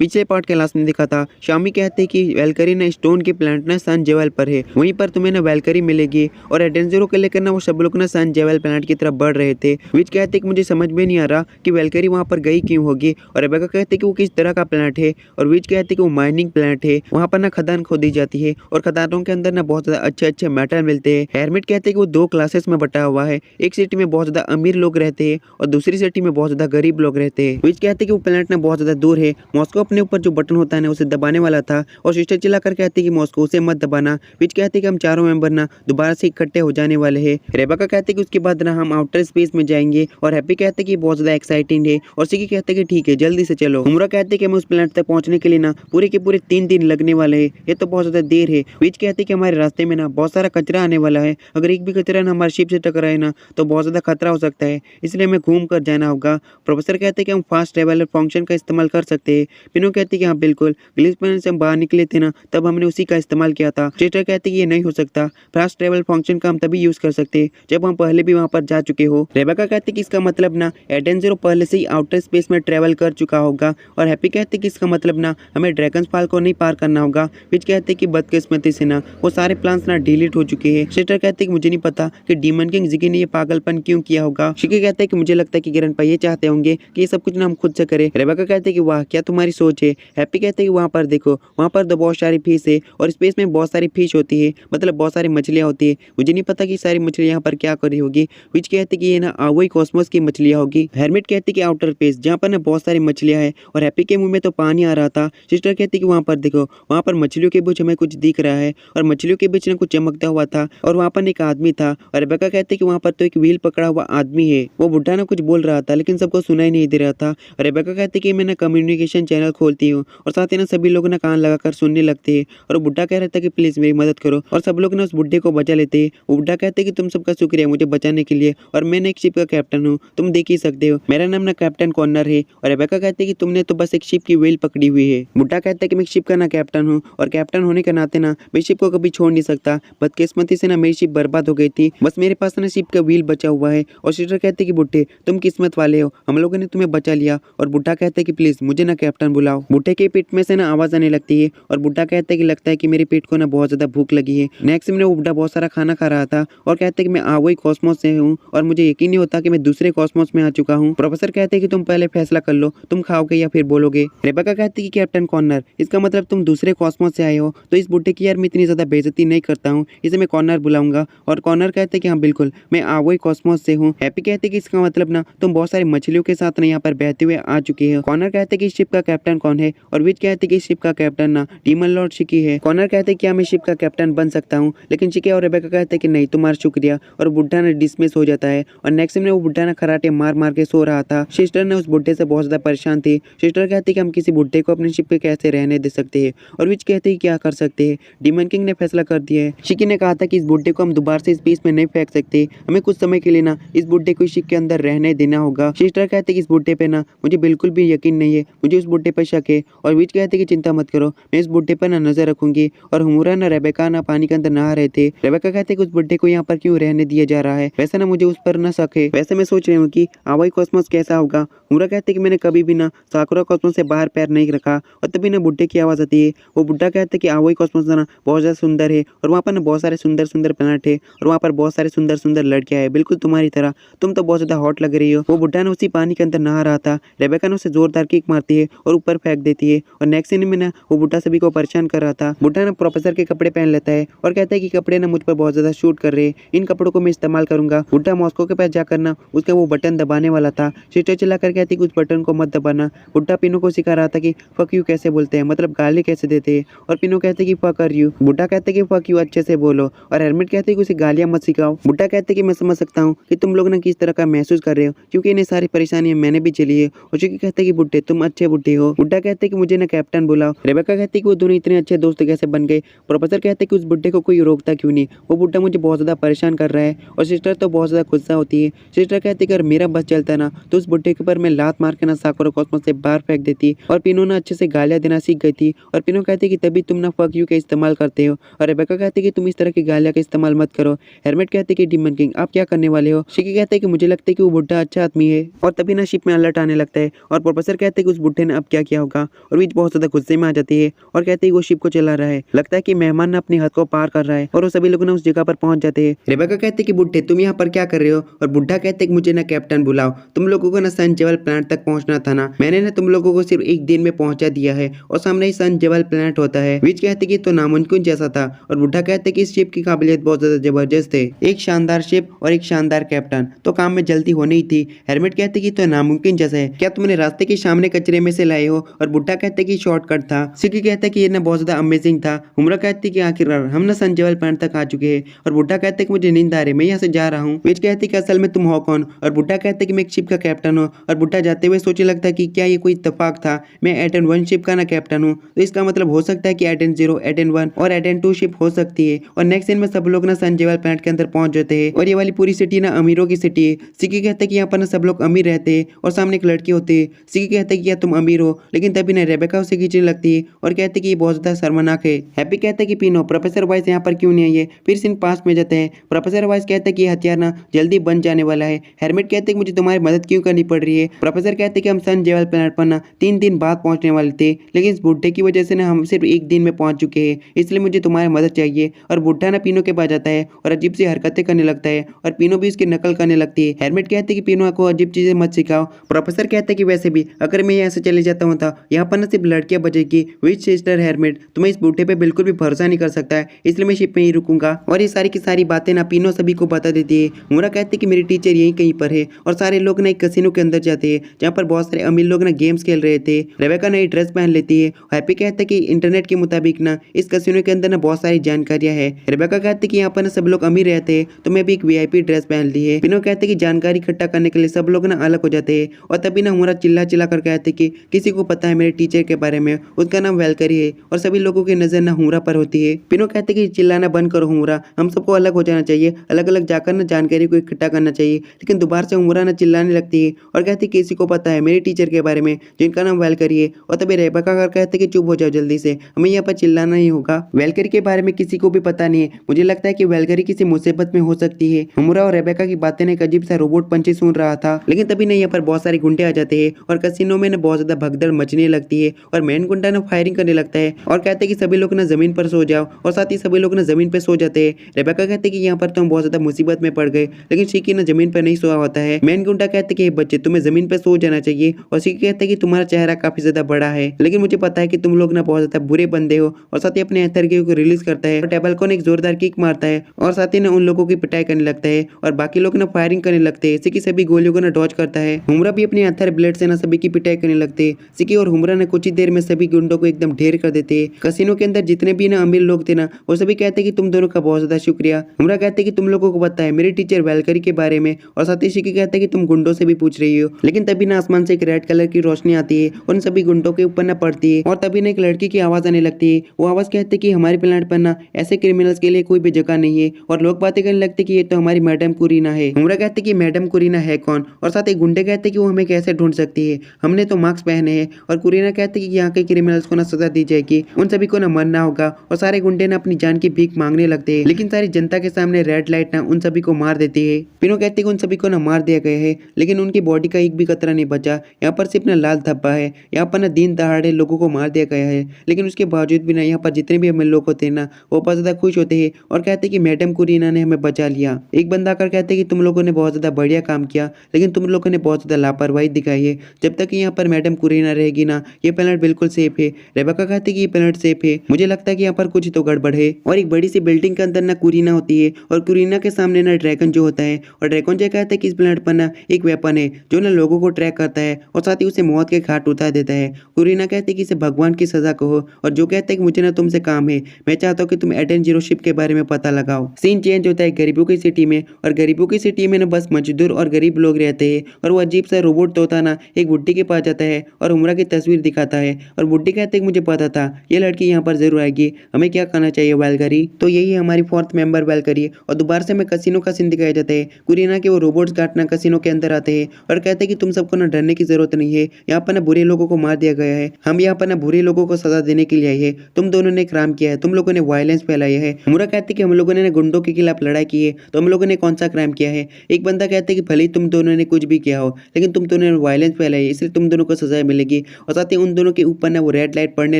पिछले पार्ट के लास्ट में देखा था शामी कहते हैं कि वैल्करी ना स्टोन के प्लांट ना सन जेवल पर है, वहीं पर तुम्हें ना वैल्करी मिलेगी। और एडेंजरो को लेकर ना वो सब लोग ना सन जेवल प्लांट की तरफ बढ़ रहे थे। विच कहते कि मुझे समझ में नहीं आ रहा कि वैल्करी वहाँ पर गई क्यों होगी, और रेबेका कहते कि वो किस तरह का प्लांट है, और विच कहते कि वो माइनिंग प्लांट है, वहाँ पर ना खदान खोदी जाती है और खदानों के अंदर ना बहुत ज्यादा अच्छे अच्छे मेटल मिलते हैं। हेरमिट कहते कि वो दो क्लासेस में बटा हुआ है, एक सिटी में बहुत ज्यादा अमीर लोग रहते हैं और दूसरी सिटी में बहुत ज्यादा गरीब लोग रहते हैं। विच कहते कि वो प्लांट ना बहुत ज्यादा दूर है, मॉस्को अपने ऊपर जो बटन होता है ना उसे दबाने वाला था, और सिस्टर चिल्लाकर कहते कि मॉस्को उसे मत दबाना। विच कहते कि हम चारों मेंबर ना दोबारा से इकट्ठे हो जाने वाले हैं। रेबेका कहते कि उसके बाद ना हम आउटर स्पेस में जाएंगे, और हैप्पी कहते कि बहुत ज्यादा एक्साइटिंग है, और सिकी कहते कि ठीक है जल्दी से चलो। उमरा कहते कि हमें उस प्लेनेट तक पहुंचने के लिए ना पूरे के पूरे 3 दिन लगने वाले हैं, ये तो बहुत ज्यादा देर है। विच कहते कि हमारे रास्ते में ना बहुत सारा कचरा आने वाला है, अगर एक भी कचरा ना हमारे शिप से टकराए ना तो बहुत ज्यादा खतरा हो सकता है, इसलिए हमें घूम कर जाना होगा। प्रोफेसर कहते कि हम फास्ट ट्रेवलर फंक्शन का इस्तेमाल कर सकते हैं। पिनो कहते कि हाँ बिल्कुल, ग्लिच प्लेनेट से हम बाहर निकले थे ना तब हमने उसी का इस्तेमाल किया था। सिस्टर कहते कि ये नहीं हो सकता, फास्ट ट्रेवल फंक्शन का हम तभी यूज कर सकते हैं जब हम पहले भी वहाँ पर जा चुके हो। रेबेका कहते कि इसका मतलब ना एडेंजरो पहले से ही आउटर स्पेस में ट्रेवल कर चुका होगा, और हैप्पी कहते कि इसका मतलब ना हमें ड्रैगन्स फॉल को नहीं पार करना होगा। विच कहते कि बदकिस्मती से ना वो सारे प्लान्स ना डिलीट हो चुके हैं। सिस्टर कहते कि मुझे नहीं पता कि डीमन किंग जिगी ने ये पागलपन क्यों किया होगा। शिकी कहते कि मुझे लगता है कि ग्रैंडपा ये चाहते होंगे कि ये सब कुछ ना हम खुद से करें। रेबेका कहते कि वाह क्या तुम्हारी सोच है। हैप्पी कहते कि वहाँ पर देखो, वहाँ पर तो बहुत सारी फिश है, और स्पेस में बहुत सारी फिश होती है, मतलब बहुत सारी मछलियाँ होती है। मुझे नहीं पता कि सारी मछलियाँ यहाँ पर क्या कर रही होगी। विच कहते कि ये ना वही कॉस्मोस की मछलियाँ होगी। हेरमिट कहते कि आउटर स्पेस जहाँ पर ना बहुत सारी मछलियाँ हैं, और हैप्पी के मुंह में तो पानी आ रहा था। सिस्टर कहती कि वहाँ पर देखो, वहाँ पर मछलियों के बीच हमें कुछ दिख रहा है, और मछलियों के बीच ना कुछ चमकता हुआ था, और वहाँ पर एक आदमी था। और रेबेका कहते कि वहाँ पर तो एक व्हील पकड़ा हुआ आदमी है। वो बुढ़ा ना कुछ बोल रहा था लेकिन सबको सुनाई नहीं दे रहा था। और रेबेका कहते कि मैं ना कम्युनिकेशन चैनल खोलती हूँ, और साथ ही ना सभी लोग ना कान लगाकर सुनने लगते हैं, और वो बुढ़ा कह रहा था कि प्लीज मेरी मदद करो, और सब लोग ना उस बुढ़े को बचा लेते हैं। वो बुढ़ा कहते कि तुम सबका शुक्रिया मुझे बचाने के लिए, और मैं एक शिप का कैप्टन हूँ, तुम देख ही सकते हो, मेरा नाम ना कैप्टन कॉर्नर है। और रेबेका कहते कि तुमने तो बस एक शिप की व्हील पकड़ी हुई है। बुढ़ा कहता है कि मैं शिप का ना कैप्टन हूँ, और कैप्टन होने के नाते ना मैं शिप को कभी छोड़ नहीं सकता। बदकिस्मती से ना मेरी शिप बर्बाद हो गई थी, बस मेरे पास ना शिप का व्हील बचा हुआ है। और सिस्टर कहते कि बुढ़े तुम किस्मत वाले हो, हम लोगों ने तुम्हें बचा लिया। और बुढ़ा कहता है कि प्लीज मुझे ना कैप्टन बुलाओ। बुढ़े के पेट में से ना आवाज आने लगती है, और बुढ़ा कहता है कि लगता है कि मेरे पेट को ना बहुत ज्यादा भूख लगी है। नेक्स्ट में वो बुढ़ा बहुत सारा खाना खा रहा था, और कहते हैं कि मैं आवई कॉस्मोस से हूँ, और मुझे यकीन नहीं होता कि मैं दूसरे कॉस्मोस में आ चुका हूँ। प्रोफेसर कहते हैं कि तुम पहले फैसला कर लो, तुम खाओगे या फिर बोलोगे। रेबेका कहती है कि कैप्टन कॉर्नर, इसका मतलब तुम दूसरे कॉस्मोस से आए हो, तो इस बुढ़े की यार मैं इतनी ज्यादा बेइज्जती नहीं करता हूँ, इसे मैं कॉर्नर बुलाऊंगा। और कॉर्नर कहते हैं कि हाँ बिल्कुल मैं आवई कॉस्मोस से हूँ। हैप्पी कहते हैं कि इसका मतलब ना तुम बहुत सारी मछलियों के साथ ना यहाँ पर बहते हुए आ चुके हो। कॉर्नर कहते हैं कि इस शिप का कैप्टन कौन है, और विच कहते हैं कि इस शिप का कैप्टन ना डीमन लॉर्ड शिकी है। कॉर्नर कहते हैं कि क्या मैं शिप का कैप्टन बन सकता हूँ, लेकिन शिकी और रेबेका कहते हैं कि नहीं तुम्हारा शुक्रिया, और बुढ़ा ने डिसमिस हो जाता है। और नेक्स्ट में वो बुढ़ा ना खराटे मार मार के सो रहा था। सिस्टर ने उस बुढ़े से बहुत ज्यादा परेशान थी। सिस्टर कहती है कि हम किसी बुढ़े को अपने शिप पे कैसे रहने दे सकते हैं, और विच कहते हैं क्या कर सकते हैं, डीमन किंग ने फैसला कर दिया है। शिकी ने कहा था कि इस बुढ़े को हम दोबारा से स्पेस में नहीं फेंक सकते, हमें कुछ समय के लिए ना इस बुढ़े को शिप के अंदर रहने देना होगा। सिस्टर कहते हैं कि इस बुढ़े पे ना मुझे बिल्कुल भी यकीन नहीं है, मुझे उस बुढ़े पर शक है। और विच कहते हैं कि चिंता मत करो, मैं इस बुढ़े पर ना नजर रखूंगी। और हुमुरा ना रेबेका ना पानी के अंदर नहा रहे थे। रेबेका कहते हैं कि उस बुढ़े को यहाँ पर क्यों रहने दिया जा रहा है, वैसे ना मुझे उस पर न शक है। वैसे मैं सोच रही हूँ कि आवाई कॉस्मोस कैसा होगा। हुमुरा कहते हैं कि मैंने कभी भी ना साकुरा कॉस्मोस से बाहर पैर नहीं रखा। और तभी ना बुढ़े की आवाज आती है। वो बुढ़ा कहते हैं कि आवाई कॉस्मोस ना बहुत ज्यादा सुंदर है, और वहाँ पर ना बहुत सारे सुंदर सुंदर प्लैनेट है, और वहाँ पर बहुत सारे सुंदर सुंदर लड़कियां है, बिल्कुल तुम्हारी तरह, तुम तो बहुत ज्यादा हॉट लग रही हो। वो बुढ़ा ने उसी पानी के अंदर नहा रहा था। रेबेका ने उसे जोरदार किक मारती है और ऊपर फेंक देती है। और नेक्स्ट सीन में ना वो बुढ़ा सभी को परेशान कर रहा था। बुढ़ा ना प्रोफेसर के कपड़े पहन लेता है, और कहता है कि कपड़े ना मुझ पर बहुत ज्यादा शूट कर रहे हैं, इन कपड़ों को मैं इस्तेमाल करूंगा। बुढ़ा मॉस्को के पास जाकर ना उसका वो बटन दबाने वाला था। सिस्टर चिल्लाकर कहती कि उस बटन को मत दबाना। बुढ़ा पिनो को सिखा रहा था कि फक यू कैसे बोलते हैं, मतलब गाली कैसे देते हैं। और पिनो कहते कि फक आर यू। बुढ़ा कहते कि फक यू अच्छे से बोलो। और हेरमिट कहते कि उसे गालियां मत सिखाओ। बुढ़ा कहते कि मैं समझ सकता हूँ कि तुम लोग ना किस तरह का महसूस कर रहे हो, क्योंकि इन्हें सारी परेशानियां मैंने भी चली है। और चिकी कहते कि बुढ़े तुम अच्छे बुढ़े हो। बुढ़ा कहते कि मुझे ना कैप्टन बुलाओ। रेबेका कहती कि वो दोनों इतने अच्छे दोस्त कैसे बन गए। प्रोफेसर कहते कि उस बुढ़े को कोई रोकता क्यों नहीं, वो बुढ़ा मुझे बहुत ज्यादा परेशान कर रहा है। और सिस्टर तो बहुत ज्यादा गुस्सा होती है। सिस्टर कहती कि अगर मेरा बस चलता ना तो उस बुढ़े के ऊपर मैं लात मार के ना साकुरा कॉस्मोस से बाहर फेंक देती। और पिनो ना अच्छे से गालियां देना सीख गई थी। और पिनो कहती कि तभी तुम ना फक यू का इस्तेमाल करते हो। और रेबेका कहती कि तुम इस तरह की गालियां का इस्तेमाल मत करो। हेरमिट कहते कि डीमन किंग आप क्या करने वाले हो। शिकी कहते कि मुझे लगता है कि वो बुढ़ा अच्छा आदमी है। और तभी ना शिप में अलर्ट आने लगता है। और प्रोफेसर कहते कि उस बुढ़े ने अब क्या किया किया होगा और विच बहुत ज्यादा गुस्से में आ जाती है और कहते हैं वो शिप को चला रहा है। लगता है कि मेहमान ने अपनी हद को पार कर रहा है और वो सभी लोग ना उस जगह पर पहुंच जाते हैं। रेबेका कहते हैं कि बुड्ढे तुम यहाँ पर क्या कर रहे हो, और बुड्ढा कहते हैं कि मुझे ना कैप्टन बुलाओ, तुम लोगों को ना सन जेवल प्लांट तक पहुंचना था ना, मैंने ना तुम लोगों को सिर्फ एक दिन में पहुंचा दिया है और सामने ही सन जेवल प्लांट होता है। विच कहते कि तो नामुमकिन जैसा था और बुड्ढा कहते कि इस शिप की काबिलियत बहुत ज्यादा जबरदस्त है, एक शानदार शिप और एक शानदार कैप्टन, तो काम में जल्दी होनी ही थी। हेरमेट कहते कि तो नामुमकिन जैसा है, क्या तुमने रास्ते के सामने कचरे में से लाए हो, और बुड्ढा कहते कि शॉर्टकट था। सिकी कहता कि ये ना बहुत ज्यादा अमेजिंग था। हुमरा कहती कि आखिरकार हम ना सन जेवल प्लांट तक आ चुके हैं, और बुड्ढा कहते कि मुझे नींद आ रही है, मैं यहाँ से जा रहा हूँ। विच कहती कि असल में तुम हो कौन, और बुड्ढा कहते कि मैं एक शिप का कैप्टन हूँ, और बुड्ढा जाते हुए सोचने लगता है कि क्या ये कोई इत्तेफाक था, मैं एटेन 1 शिप का ना कैप्टन हूँ, तो इसका मतलब हो सकता है कि एटेन 0, एटेन 1 और एटेन 2 शिप हो सकती है। और नेक्स्ट सीन में सब लोग ना सन जेवल प्लांट के अंदर पहुंच जाते हैं और ये वाली पूरी सिटी ना अमीरों की सिटी है। सिकी कहते कि यहाँ पर ना सब लोग अमीर रहते हैं और सामने एक लड़की होती है। सिकी कहते कि क्या तुम अमीर हो, लेकिन तभी ना रेबेका उसे खींचने लगती है और कहते कि ये बहुत ज्यादा शर्मनाक है। हैप्पी कहते कि पीनो प्रोफेसर वाइस यहाँ पर क्यों नहीं आई है। फिर सीन पास में जाते हैं। प्रोफेसर वाइस कहते कि हथियार ना जल्दी बन जाने वाला है। हेरमेट कहते कि मुझे तुम्हारी मदद क्यों करनी पड़ रही है। प्रोफेसर कहते कि हम सन जेवल प्लांट पर ना 3 दिन बाद पहुंचने वाले थे, लेकिन इस बुड्ढे की वजह से ना हम सिर्फ एक दिन में पहुंच चुके हैं, इसलिए मुझे तुम्हारी मदद चाहिए। और बुड्ढा ना पीनो के पास जाता है और अजीब सी हरकतें करने लगता है और पीनो भी उसकी नकल करने लगती है। हेरमेट कहते कि पीनो को अजीब चीजें मत सिखाओ। प्रोफेसर कहते कि वैसे भी अगर मैं यहाँ से चले जाता हूँ तो यहाँ पर ना सिर्फ लड़कियां बचेगी। विच सिस्टर हेरमेट तुम्हें इस बूढ़े पे बिल्कुल भी भरोसा नहीं कर सकता है, इसलिए मैं शिप में ही रुकूंगा। और ये सारी की सारी बातें ना पीनो सभी को बता देती है। मुरा कहती कि मेरी टीचर यहीं कहीं पर है और सारे लोग ना एक कसिनो के अंदर जाते हैं जहाँ पर बहुत सारे अमीर लोग ना गेम्स खेल रहे थे। रेबेका नई ड्रेस पहन लेती है। हैप्पी कहता है कि इंटरनेट के मुताबिक ना इस कसिनो के अंदर ना बहुत सारी जानकारियां है। रेबेका कहती कि यहाँ पर ना सब लोग अमीर रहते हैं, तो मैं भी एक वीआईपी ड्रेस पहन ली है। पीनो कहते कि जानकारी इकट्ठा करने के लिए सब लोग ना अलग हो जाते हैं और तभी ना मुरा चिल्ला चिल्ला कर कहते कि किसी को पता है मेरे टीचर के बारे में, उसका नाम वेलकरी है, और सभी लोगों की नजर ना हुमरा पर होती है। पिनो कहते कि चिल्लाना बंद करो हुमरा, हम सबको अलग हो जाना चाहिए, अलग अलग जाकर ना जानकारी को इकट्ठा करना चाहिए। लेकिन दोबारा से हुमरा ना चिल्लाने लगती है और कहती किसी को पता है मेरे टीचर के बारे में जिनका नाम वेलकरी है। और तभी रेबेका कर कहते कि चुप हो जाओ जल्दी से, हमें यहाँ पर चिल्लाना ही होगा। वेलकरी के बारे में किसी को भी पता नहीं है, मुझे लगता है कि वेलकरी किसी मुसीबत में हो सकती है। हुमरा और रेबेका की बातें एक अजीब सा रोबोट पंछी सुन रहा था, लेकिन तभी ना यहाँ पर बहुत सारे गुंडे आ जाते हैं और कसिनो में ना बहुत ज्यादा भगदड़ मचने लगती है और मेन गुंडा ना फायरिंग करने लगता है और कहते हैं कि सभी लोग ना जमीन पर सो जाओ, और साथ ही सभी लोग ना जमीन पर सो जाते हैं। रेबेका कहते हैं कि यहाँ पर तुम बहुत ज्यादा मुसीबत में पड़ गए, लेकिन शिकी ना जमीन पर नहीं सोया होता है। मेन गुंडा कहते कि बच्चे तुम्हें जमीन पर सो जाना चाहिए, और शिकी कहते कि तुम्हारा चेहरा काफी ज्यादा बड़ा है, लेकिन मुझे पता है कि तुम लोग ना बहुत ज्यादा बुरे बंदे हो। और साथ ही अपने हथियार को रिलीज करता है और टेबल को एक जोरदार किक मारता है और साथ ही ना उन लोगों की पिटाई करने लगता है और बाकी लोग ना फायरिंग करने लगते हैं। सिकी सभी गोलियों को ना डॉज करता है। हुमरा भी अपने हथियार ब्लेड से ना सभी की पिटाई करने लगते हैं। सिकी और हुमरा ने कुछ ही देर में सभी गुंडों को एकदम ढेर कर देते हैं। कसिनो के अंदर जितने भी ना अमीर लोग थे ना, वो सभी कहते हैं कि तुम दोनों का बहुत ज्यादा शुक्रिया। हुमरा कहते हैं कि तुम लोगों को पता है मेरे टीचर वेलकरी के बारे में, और साथ ही सिकी कहते हैं कि तुम गुंडों से भी पूछ रही हो। लेकिन तभी ना आसमान से एक रेड कलर की रोशनी आती है और उन सभी गुंडों के ऊपर ना पड़ती है और तभी ना एक लड़की की आवाज आने लगती है। वो आवाज कहती है कि हमारे प्लांट पर ना ऐसे क्रिमिनल्स के लिए कोई भी जगह नहीं है, और लोग बातें करने लगते कि ये तो हमारी मैडम कुरीना है। हुमरा कहते कि मैडम कुरीना है कौन, और साथ ही गुंडे कहते कि वो हमें कैसे ढूंढ सकती है, हमने तो मास्क पहने हैं। और कुरीना कहते कि यहाँ के क्रिमिनल्स को ना सजा दी जाएगी, उन सभी को ना मरना होगा। और सारे गुंडे ना अपनी जान की भीख मांगने लगते हैं, लेकिन सारी जनता के सामने रेड लाइट ना उन सभी को मार देती है। पिनो कहते कि उन सभी को ना मार दिया गया है, लेकिन उनकी बॉडी का एक भी कतरा नहीं बचा। यहाँ पर सिर्फ ना लाल धब्बा है। यहाँ पर ना दिन दहाड़े लोगों को मार दिया गया है, लेकिन उसके बावजूद भी ना यहाँ पर जितने भी अमीर लोग होते हैं ना, वो बहुत ज्यादा खुश होते हैं और कहते कि मैडम कुरीना ने हमें बचा लिया। एक बंदा आकर कहते कि तुम लोगों ने बहुत ज्यादा बढ़िया काम किया, लेकिन तुम लोगों ने बहुत ज्यादा लापरवाही दिखाई है। जब तक यहाँ पर मैडम कुरीना रहेगी ना, ये प्लेनेट बिल्कुल सेफ है। रेबेका कहते कि ये प्लेनेट सेफ है, मुझे लगता है कि यहाँ पर कुछ तो गड़बड़ है। और एक बड़ी सी बिल्डिंग के अंदर ना कुरीना होती है और कुरीना के सामने ना ड्रैगन जो होता है, और ड्रैगन जो कहता है कि इस प्लेनेट पर ना एक वेपन है जो ना लोगों को ट्रैक करता है और साथ ही उसे मौत के घाट उतार देता है। कुरीना कहते हैं कि इसे भगवान की सजा कहो, और जो कहते हैं कि मुझे ना तुमसे काम है, मैं चाहता हूँ कि तुम एटेन 0 शिप के बारे में पता लगाओ। सीन चेंज होता है गरीबों की सिटी में, और गरीबों की सिटी में ना बस मजदूर और गरीब लोग रहते हैं। और वो अजीब सा रोबोट तोता ना एक बुड्ढी के पास जाता है और हुमरा की तस्वीर दिखाता है, और बुड्ढी कहते हैं मुझे पता था ये लड़की यहाँ पर जरूर आएगी, हमें क्या करना चाहिए वेलकरी। तो यही हमारी 4th मेंबर वेलकरी। और दोबारा से हमें कसिनो का सीन दिखाया जाता है। कुरीना के वो रोबोट्स काटना कसिनो के अंदर आते हैं और कहते हैं कि तुम सबको ना डरने की जरूरत नहीं है, यहाँ पर ना बुरे लोगों को मार दिया गया है, हम यहाँ पर ना बुरे लोगों को सजा देने के लिए आए हैं। तुम दोनों ने क्राइम किया है, तुम लोगों ने वायलेंस फैलाई है। हुमरा कहते हैं कि हम लोगों ने गुंडों के खिलाफ लड़ाई की है, तो हम लोगों ने कौन सा क्राइम किया है। एक बंदा कहता है कि भले ही तुम दोनों ने कुछ भी किया हो, लेकिन तुम दोनों ने वायलेंस फैलाई है, इसलिए तुम दोनों को सजा मिलेगी। जाएगी और साथ ही उन दोनों के ऊपर ना वो रेड लाइट पड़ने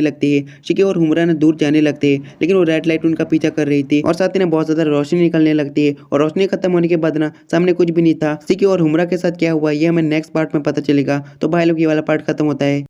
लगती है। शिकी और हुमरा ना दूर जाने लगते हैं, लेकिन वो रेड लाइट उनका पीछा कर रही थी और साथ ही ना बहुत ज्यादा रोशनी निकलने लगती है और रोशनी खत्म होने के बाद ना सामने कुछ भी नहीं था। शिकी और हुमरा के साथ क्या हुआ ये हमें नेक्स्ट पार्ट में पता चलेगा। तो भाई लोग ये वाला पार्ट खत्म होता है।